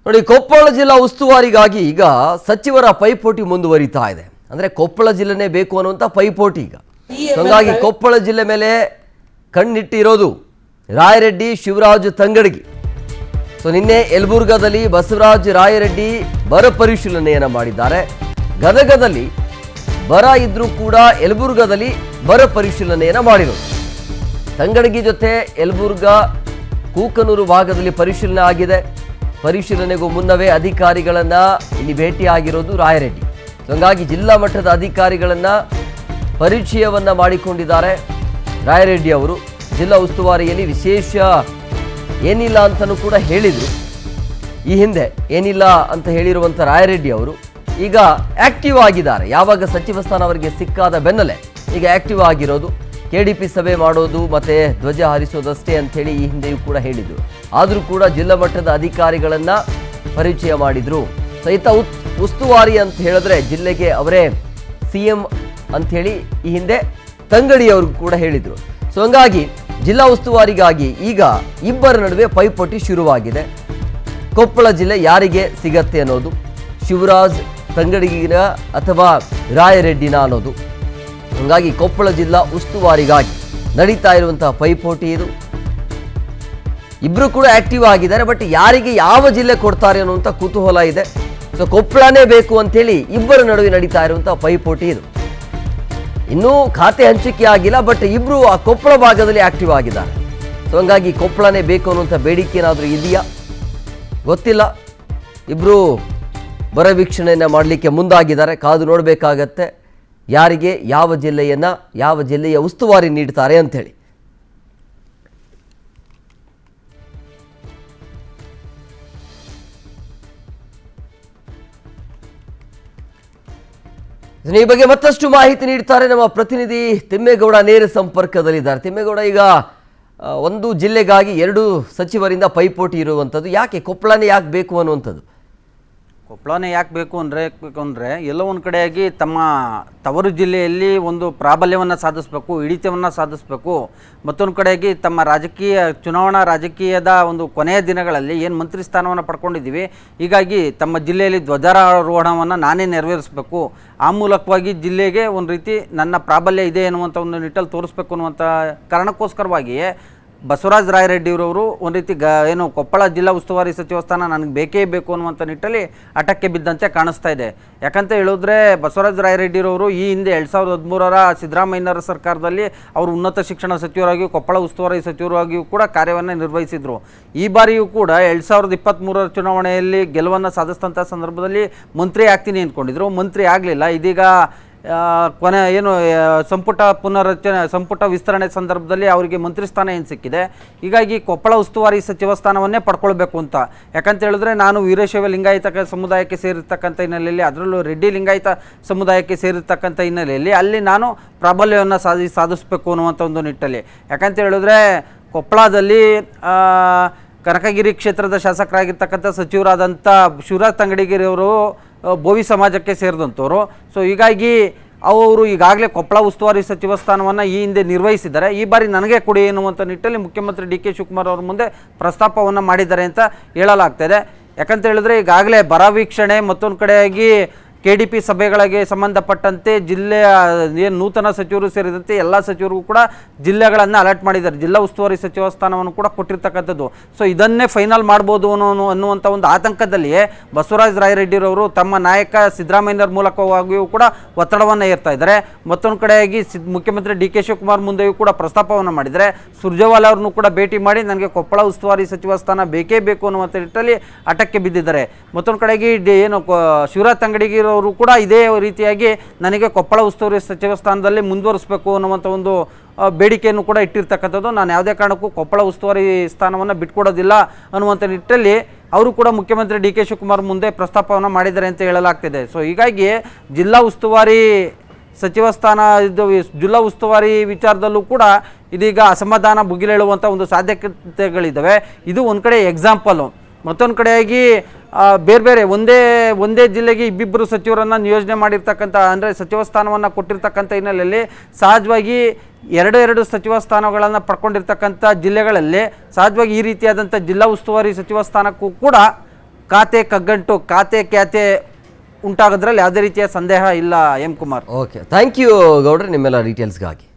ನೋಡಿ, ಕೊಪ್ಪಳ ಜಿಲ್ಲಾ ಉಸ್ತುವಾರಿಗಾಗಿ ಈಗ ಸಚಿವರ ಪೈಪೋಟಿ ಮುಂದುವರಿತಾ ಇದೆ. ಅಂದ್ರೆ ಕೊಪ್ಪಳ ಜಿಲ್ಲೆನೇ ಬೇಕು ಅನ್ನುವಂಥ ಪೈಪೋಟಿ ಈಗ. ಹಾಗಾಗಿ ಕೊಪ್ಪಳ ಜಿಲ್ಲೆ ಮೇಲೆ ಕಣ್ಣಿಟ್ಟಿರೋದು ರಾಯರೆಡ್ಡಿ ಶಿವರಾಜ್ ತಂಗಡಗಿ. ನಿನ್ನೆ ಯಲಬುರ್ಗಾದಲ್ಲಿ ಬಸವರಾಜ್ ರಾಯರೆಡ್ಡಿ ಬರ ಪರಿಶೀಲನೆಯನ್ನು ಮಾಡಿದ್ದಾರೆ. ಗದಗದಲ್ಲಿ ಬರ ಇದ್ರೂ ಕೂಡ ಯಲಬುರ್ಗಾದಲ್ಲಿ ಬರ ಪರಿಶೀಲನೆಯನ್ನು ಮಾಡಿರೋದು. ತಂಗಡಗಿ ಜೊತೆ ಯಲಬುರ್ಗಾ ಕೂಕನೂರು ಭಾಗದಲ್ಲಿ ಪರಿಶೀಲನೆ ಆಗಿದೆ. ಪರಿಶೀಲನೆಗೂ ಮುನ್ನವೇ ಅಧಿಕಾರಿಗಳನ್ನ ಇಲ್ಲಿ ಭೇಟಿಯಾಗಿರೋದು ರಾಯರೆಡ್ಡಿ. ಹಾಗಾಗಿ ಜಿಲ್ಲಾ ಮಟ್ಟದ ಅಧಿಕಾರಿಗಳನ್ನ ಪರಿಚಯವನ್ನ ಮಾಡಿಕೊಂಡಿದ್ದಾರೆ ರಾಯರೆಡ್ಡಿ ಅವರು. ಜಿಲ್ಲಾ ಉಸ್ತುವಾರಿಯಲ್ಲಿ ವಿಶೇಷ ಏನಿಲ್ಲ ಅಂತಲೂ ಕೂಡ ಹೇಳಿದರು. ಈ ಹಿಂದೆ ಏನಿಲ್ಲ ಅಂತ ಹೇಳಿರುವಂಥ ರಾಯರೆಡ್ಡಿ ಅವರು ಈಗ ಆಕ್ಟಿವ್ ಆಗಿದ್ದಾರೆ. ಯಾವಾಗ ಸಚಿವ ಸ್ಥಾನ ಅವರಿಗೆ ಸಿಕ್ಕಾದ ಬೆನ್ನಲ್ಲೇ ಈಗ ಆಕ್ಟಿವ್ ಆಗಿರೋದು. KDP ಸಭೆ ಮಾಡೋದು ಮತ್ತು ಧ್ವಜ ಹಾರಿಸೋದಷ್ಟೇ ಅಂಥೇಳಿ ಈ ಹಿಂದೆಯೂ ಕೂಡ ಹೇಳಿದರು. ಆದರೂ ಕೂಡ ಜಿಲ್ಲಾ ಮಟ್ಟದ ಅಧಿಕಾರಿಗಳನ್ನು ಪರಿಚಯ ಮಾಡಿದರು. ಸಹಿತ ಉಸ್ತುವಾರಿ ಅಂತ ಹೇಳಿದ್ರೆ ಜಿಲ್ಲೆಗೆ ಅವರೇ CM ಅಂಥೇಳಿ ಈ ಹಿಂದೆ ತಂಗಡಿಯವ್ರಿಗೂ ಕೂಡ ಹೇಳಿದರು. ಹಂಗಾಗಿ ಜಿಲ್ಲಾ ಉಸ್ತುವಾರಿಗಾಗಿ ಈಗ ಇಬ್ಬರ ನಡುವೆ ಪೈಪೋಟಿ ಶುರುವಾಗಿದೆ. ಕೊಪ್ಪಳ ಜಿಲ್ಲೆ ಯಾರಿಗೆ ಸಿಗತ್ತೆ ಅನ್ನೋದು, ಶಿವರಾಜ್ ತಂಗಡಿಗಿನ ಅಥವಾ ರಾಯರೆಡ್ಡಿನ ಅನ್ನೋದು. ಹಾಗಾಗಿ ಕೊಪ್ಪಳ ಜಿಲ್ಲಾ ಉಸ್ತುವಾರಿಗಾಗಿ ನಡೀತಾ ಇರುವಂತಹ ಪೈಪೋಟಿ ಇದು. ಇಬ್ರು ಕೂಡ ಆಕ್ಟಿವ್ ಆಗಿದ್ದಾರೆ. ಬಟ್ ಯಾರಿಗೆ ಯಾವ ಜಿಲ್ಲೆ ಕೊಡ್ತಾರೆ ಅನ್ನುವಂಥ ಕುತೂಹಲ ಇದೆ. ಕೊಪ್ಪಳನೇ ಬೇಕು ಅಂತೇಳಿ ಇಬ್ಬರ ನಡುವೆ ನಡೀತಾ ಇರುವಂತಹ ಪೈಪೋಟಿ ಇದು. ಇನ್ನೂ ಖಾತೆ ಹಂಚಿಕೆ ಆಗಿಲ್ಲ, ಬಟ್ ಇಬ್ರು ಆ ಕೊಪ್ಪಳ ಭಾಗದಲ್ಲಿ ಆಕ್ಟಿವ್ ಆಗಿದ್ದಾರೆ. ಹಂಗಾಗಿ ಕೊಪ್ಪಳನೇ ಬೇಕು ಅನ್ನುವಂಥ ಬೇಡಿಕೆ ಏನಾದರೂ ಇದೆಯಾ ಗೊತ್ತಿಲ್ಲ. ಇಬ್ರು ಬರ ವೀಕ್ಷಣೆಯನ್ನು ಮಾಡಲಿಕ್ಕೆ ಮುಂದಾಗಿದ್ದಾರೆ. ಕಾದು ನೋಡಬೇಕಾಗತ್ತೆ ಯಾರಿಗೆ ಯಾವ ಜಿಲ್ಲೆಯ ಉಸ್ತುವಾರಿ ನೀಡ್ತಾರೆ ಅಂಥೇಳಿ. ಈ ಬಗ್ಗೆ ಮತ್ತಷ್ಟು ಮಾಹಿತಿ ನೀಡ್ತಾರೆ ನಮ್ಮ ಪ್ರತಿನಿಧಿ ತಿಮ್ಮೇಗೌಡ. ನೇರ ಸಂಪರ್ಕದಲ್ಲಿದ್ದಾರೆ. ತಿಮ್ಮೇಗೌಡ, ಈಗ ಒಂದು ಜಿಲ್ಲೆಗಾಗಿ ಎರಡು ಸಚಿವರಿಂದ ಪೈಪೋಟಿ ಇರುವಂಥದ್ದು, ಯಾಕೆ ಕೊಪ್ಪಳನೇ ಯಾಕೆ ಬೇಕು ಅನ್ನುವಂಥದ್ದು? ಕೊಪ್ಪಳನೇ ಯಾಕೆ ಬೇಕು ಅಂದರೆ ಎಲ್ಲೋ ಒಂದು ಕಡೆಯಾಗಿ ತಮ್ಮ ತವರು ಜಿಲ್ಲೆಯಲ್ಲಿ ಒಂದು ಪ್ರಾಬಲ್ಯವನ್ನು ಸಾಧಿಸಬೇಕು, ಹಿಡಿತವನ್ನು ಸಾಧಿಸಬೇಕು. ಮತ್ತೊಂದು ಕಡೆಯಾಗಿ ತಮ್ಮ ಚುನಾವಣಾ ರಾಜಕೀಯದ ಒಂದು ಕೊನೆಯ ದಿನಗಳಲ್ಲಿ ಏನು ಮಂತ್ರಿ ಸ್ಥಾನವನ್ನು ಪಡ್ಕೊಂಡಿದ್ದೀವಿ, ಹೀಗಾಗಿ ತಮ್ಮ ಜಿಲ್ಲೆಯಲ್ಲಿ ಧ್ವಜಾರೋಹಣವನ್ನು ನಾನೇ ನೆರವೇರಿಸಬೇಕು. ಆ ಮೂಲಕವಾಗಿ ಜಿಲ್ಲೆಗೆ ಒಂದು ರೀತಿ ನನ್ನ ಪ್ರಾಬಲ್ಯ ಇದೆ ಎನ್ನುವಂಥ ಒಂದು ನಿಟ್ಟಲ್ಲಿ ತೋರಿಸ್ಬೇಕು ಅನ್ನುವಂಥ ಕಾರಣಕ್ಕೋಸ್ಕರವಾಗಿಯೇ ಬಸವರಾಜ ರಾಯರೆಡ್ಡಿಯವರು ಒಂದು ರೀತಿ ಏನು ಕೊಪ್ಪಳ ಜಿಲ್ಲಾ ಉಸ್ತುವಾರಿ ಸಚಿವ ಸ್ಥಾನ ನನಗೆ ಬೇಕೇ ಬೇಕು ಅನ್ನುವಂಥ ನಿಟ್ಟಲ್ಲಿ ಹಠಕ್ಕೆ ಬಿದ್ದಂತೆ ಕಾಣಿಸ್ತಾ ಇದೆ. ಯಾಕಂತ ಹೇಳಿದ್ರೆ ಬಸವರಾಜ ರಾಯರೆಡ್ಡಿಯವರು ಈ ಹಿಂದೆ 2013ರ ಸಿದ್ದರಾಮಯ್ಯನವರ ಸರ್ಕಾರದಲ್ಲಿ ಅವರು ಉನ್ನತ ಶಿಕ್ಷಣ ಸಚಿವರಾಗಿಯೂ ಕೊಪ್ಪಳ ಉಸ್ತುವಾರಿ ಸಚಿವರಾಗಿಯೂ ಕೂಡ ಕಾರ್ಯವನ್ನು ನಿರ್ವಹಿಸಿದರು. ಈ ಬಾರಿಯೂ ಕೂಡ 2023ರ ಚುನಾವಣೆಯಲ್ಲಿ ಗೆಲುವನ್ನು ಸಾಧಿಸಿದಂಥ ಸಂದರ್ಭದಲ್ಲಿ ಮಂತ್ರಿ ಆಗ್ತೀನಿ ಅಂದ್ಕೊಂಡಿದ್ರು. ಮಂತ್ರಿ ಆಗಲಿಲ್ಲ. ಇದೀಗ ಸಂಪುಟ ವಿಸ್ತರಣೆ ಸಂದರ್ಭದಲ್ಲಿ ಅವರಿಗೆ ಮಂತ್ರಿ ಸ್ಥಾನ ಏನು ಸಿಕ್ಕಿದೆ. ಹೀಗಾಗಿ ಕೊಪ್ಪಳ ಉಸ್ತುವಾರಿ ಸಚಿವ ಸ್ಥಾನವನ್ನೇ ಪಡ್ಕೊಳ್ಬೇಕು ಅಂತ. ಯಾಕಂತ ಹೇಳಿದ್ರೆ ನಾನು ವೀರಶೈವ ಲಿಂಗಾಯತ ಸಮುದಾಯಕ್ಕೆ ಸೇರಿರ್ತಕ್ಕಂಥ ಹಿನ್ನೆಲೆಯಲ್ಲಿ, ಅದರಲ್ಲೂ ರೆಡ್ಡಿ ಲಿಂಗಾಯತ ಸಮುದಾಯಕ್ಕೆ ಸೇರಿರ್ತಕ್ಕಂಥ ಹಿನ್ನೆಲೆಯಲ್ಲಿ ಅಲ್ಲಿ ನಾನು ಪ್ರಾಬಲ್ಯವನ್ನು ಸಾಧಿಸಬೇಕು ಅನ್ನುವಂಥ ಒಂದು ನಿಟ್ಟಲ್ಲಿ. ಯಾಕಂತ ಹೇಳಿದ್ರೆ ಕೊಪ್ಪಳದಲ್ಲಿ ಕನಕಗಿರಿ ಕ್ಷೇತ್ರದ ಶಾಸಕರಾಗಿರ್ತಕ್ಕಂಥ ಸಚಿವರಾದಂಥ ಶಿವರಾಜ್ ತಂಗಡಿಗಿರಿಯವರು ಬೋವಿ ಸಮಾಜಕ್ಕೆ ಸೇರಿದಂಥವ್ರು. ಹೀಗಾಗಿ ಅವರು ಈಗಾಗಲೇ ಕೊಪ್ಪಳ ಉಸ್ತುವಾರಿ ಸಚಿವ ಸ್ಥಾನವನ್ನು ಈ ಹಿಂದೆ ನಿರ್ವಹಿಸಿದ್ದಾರೆ. ಈ ಬಾರಿ ನನಗೆ ಕೊಡಿ ಎನ್ನುವಂಥ ನಿಟ್ಟಲ್ಲಿ ಮುಖ್ಯಮಂತ್ರಿ DK ಶಿವಕುಮಾರ್ ಅವರ ಮುಂದೆ ಪ್ರಸ್ತಾಪವನ್ನು ಮಾಡಿದ್ದಾರೆ ಅಂತ ಹೇಳಲಾಗ್ತಾಯಿದೆ. ಯಾಕಂತ ಹೇಳಿದ್ರೆ ಈಗಾಗಲೇ ಬರ ವೀಕ್ಷಣೆ, ಮತ್ತೊಂದು ಕಡೆಯಾಗಿ KDP ಸಭೆಗಳಿಗೆ ಸಂಬಂಧಪಟ್ಟಂತೆ ಜಿಲ್ಲೆಯ ಏನು ನೂತನ ಸಚಿವರು ಸೇರಿದಂತೆ ಎಲ್ಲ ಸಚಿವರಿಗೂ ಕೂಡ ಜಿಲ್ಲೆಗಳನ್ನು ಅಲರ್ಟ್ ಮಾಡಿದ್ದಾರೆ. ಜಿಲ್ಲಾ ಉಸ್ತುವಾರಿ ಸಚಿವ ಸ್ಥಾನವನ್ನು ಕೂಡ ಕೊಟ್ಟಿರ್ತಕ್ಕಂಥದ್ದು. ಇದನ್ನೇ ಫೈನಲ್ ಮಾಡ್ಬೋದು ಅನ್ನುವಂಥ ಒಂದು ಆತಂಕದಲ್ಲಿಯೇ ಬಸವರಾಜ ರಾಯರೆಡ್ಡಿರವರು ತಮ್ಮ ನಾಯಕ ಸಿದ್ದರಾಮಯ್ಯನವರ ಮೂಲಕವಾಗಿಯೂ ಕೂಡ ಒತ್ತಡವನ್ನು ಏರ್ತಾ ಇದ್ದಾರೆ. ಮತ್ತೊಂದು ಕಡೆಯಾಗಿ ಮುಖ್ಯಮಂತ್ರಿ DK ಶಿವಕುಮಾರ್ ಮುಂದೆಯೂ ಕೂಡ ಪ್ರಸ್ತಾಪವನ್ನು ಮಾಡಿದರೆ, ಸುರ್ಜೇವಾಲಾ ಅವ್ರನ್ನೂ ಕೂಡ ಭೇಟಿ ಮಾಡಿ ನನಗೆ ಕೊಪ್ಪಳ ಉಸ್ತುವಾರಿ ಸಚಿವ ಸ್ಥಾನ ಬೇಕೇ ಬೇಕು ಅನ್ನುವಂಥ ನಿಟ್ಟಲ್ಲಿ ಹಠಕ್ಕೆ ಬಿದ್ದಿದ್ದಾರೆ. ಮತ್ತೊಂದು ಕಡೆಗೆ ಏನು ಶಿವರಾಜ್ ತಂಗಡಿಗಿ ಅವರು ಕೂಡ ಇದೇ ರೀತಿಯಾಗಿ ನನಗೆ ಕೊಪ್ಪಳ ಉಸ್ತುವಾರಿ ಸಚಿವ ಸ್ಥಾನದಲ್ಲಿ ಮುಂದುವರಿಸಬೇಕು ಅನ್ನುವಂಥ ಒಂದು ಬೇಡಿಕೆಯನ್ನು ಕೂಡ ಇಟ್ಟಿರ್ತಕ್ಕಂಥದ್ದು. ನಾನು ಯಾವುದೇ ಕಾರಣಕ್ಕೂ ಕೊಪ್ಪಳ ಉಸ್ತುವಾರಿ ಸ್ಥಾನವನ್ನು ಬಿಟ್ಕೊಡೋದಿಲ್ಲ ಅನ್ನುವಂಥ ನಿಟ್ಟಲ್ಲಿ ಅವರು ಕೂಡ ಮುಖ್ಯಮಂತ್ರಿ DK ಶಿವಕುಮಾರ್ ಮುಂದೆ ಪ್ರಸ್ತಾಪವನ್ನು ಮಾಡಿದ್ದಾರೆ ಅಂತ ಹೇಳಲಾಗ್ತಿದೆ. ಹೀಗಾಗಿ ಜಿಲ್ಲಾ ಉಸ್ತುವಾರಿ ಸಚಿವ ಸ್ಥಾನ ಜಿಲ್ಲಾ ಉಸ್ತುವಾರಿ ವಿಚಾರದಲ್ಲೂ ಕೂಡ ಇದೀಗ ಅಸಮಾಧಾನ ಭುಗಿಲೇಳುವಂಥ ಒಂದು ಸಾಧ್ಯತೆಗಳಿದ್ದಾವೆ. ಇದು ಒಂದು ಕಡೆ ಎಕ್ಸಾಂಪಲ್ಲು. ಮತ್ತೊಂದು ಕಡೆಯಾಗಿ ಬೇರೆ ಬೇರೆ ಒಂದೇ ಜಿಲ್ಲೆಗೆ ಇಬ್ಬಿಬ್ಬರು ಸಚಿವರನ್ನು ನಿಯೋಜನೆ ಮಾಡಿರ್ತಕ್ಕಂಥ, ಅಂದರೆ ಸಚಿವ ಸ್ಥಾನವನ್ನು ಕೊಟ್ಟಿರ್ತಕ್ಕಂಥ ಹಿನ್ನೆಲೆಯಲ್ಲಿ ಸಹಜವಾಗಿ ಎರಡು ಸಚಿವ ಸ್ಥಾನಗಳನ್ನು ಪಡ್ಕೊಂಡಿರ್ತಕ್ಕಂಥ ಜಿಲ್ಲೆಗಳಲ್ಲಿ ಸಹಜವಾಗಿ ಈ ರೀತಿಯಾದಂಥ ಜಿಲ್ಲಾ ಉಸ್ತುವಾರಿ ಸಚಿವ ಸ್ಥಾನಕ್ಕೂ ಕೂಡ ಖಾತೆ ಕಗ್ಗಂಟು ಖಾತೆ ಖ್ಯಾತೆ ಉಂಟಾಗೋದ್ರಲ್ಲಿ ಯಾವುದೇ ರೀತಿಯ ಸಂದೇಹ ಇಲ್ಲ M Kumar. Okay, thank you ಗೌಡ್ರೆ ನಿಮ್ಮೆಲ್ಲ ಡೀಟೇಲ್ಸ್ಗಾಗಿ.